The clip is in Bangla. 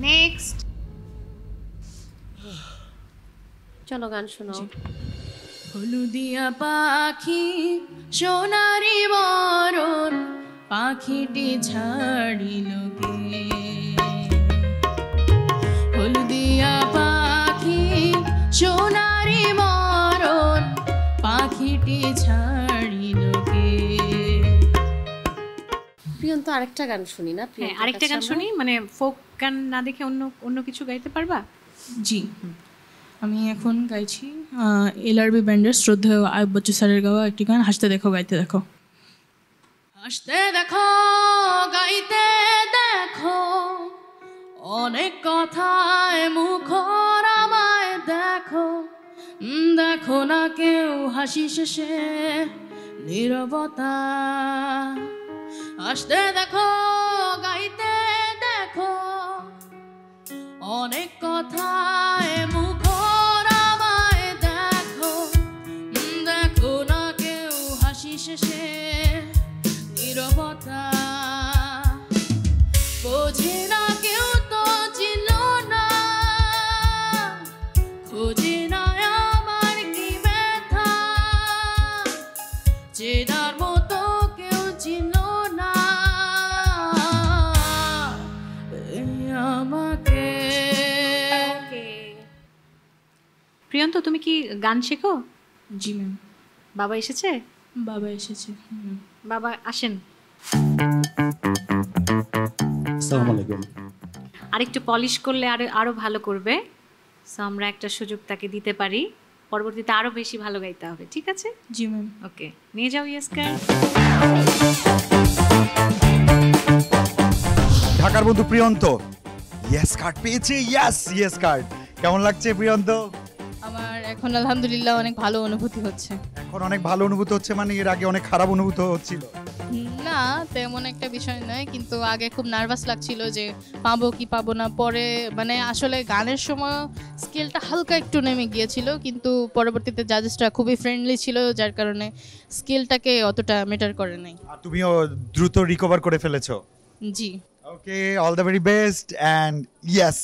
নেক্সট। চলো গান শোনাও। হলুদিয়া পাখি সোনারি বরণ পাখিটি ছাড়িল কে, হলুদিয়া পাখি সোনারি বরণ পাখিটি ছাড়িল কে। প্রিয়ন্ত আরেকটা গান শুনি না? হ্যাঁ, আরেকটা গান শুনি, মানে ফোক গান না দেখে অন্য কিছু গাইতে পারবা? জি, আমি এখন গাইছি LRB ব্যান্ডের শ্রদ্ধেয় আয়ুব বচ্চু স্যারের গাওয়া একটি গান, হাসতে দেখো গাইতে দেখো। হাসতে দেখো গাইতে দেখো অনেক কথায় মুখর আমায় দেখো, দেখো না কেউ হাসি শেষে নীরবতা। হাসতে দেখো গাইতে দেখো অনেক কথায় মুখর আমায় দেখো, দেখো না কেউ হাসি শেষে নীরবতা। বোঝে না কেউ তো চিনল না, খোঁজে না আমার কি ব্যথা, চেনার মতো কেউ চিনল না আমাকে। প্রিয়ন্ত, তুমি কি গান শেখো? জি ম্যাম। বাবা এসেছে? বাবা এসেছে। বাবা আসেন। আসসালামু আলাইকুম। আরেকটু পলিশ করলে আরো ভালো করবে, সো আমরা একটা সুযোগ তাকে দিতে পারি, পরবর্তীতে আরো বেশি ভালো গাইতে হবে, ঠিক আছে? জি ম্যাম। ওকে, নিয়ে যাও ইয়াসকার। ঢাকার বন্ধু প্রিয়ন্ত ইয়েস কার্ড পেয়েছে। ইয়েস কার্ড কেমন লাগছে প্রিয়ন্ত? আমার এখন আলহামদুলিল্লাহ অনেক ভালো অনুভূতি হচ্ছে। এখন অনেক ভালো অনুভূতি হচ্ছে মানে এর আগে অনেক খারাপ অনুভূতি হচ্ছিল? না, তেমন একটা বিষয় নয়, কিন্তু আগে খুব নার্ভাস লাগছিল যে পাবো কি পাবো না। পরে মানে আসলে গানের সময় স্কেলটা হালকা একটু নেমে গিয়েছিল, কিন্তু পরবর্তীতে জাজেসরা খুবই ফ্রেন্ডলি ছিল, যার কারণে স্কেলটাকে অতটা ম্যাটার করে নাই। আর তুমিও দ্রুত রিকভার করে ফেলেছো। জি। Okay, all the very best and yes.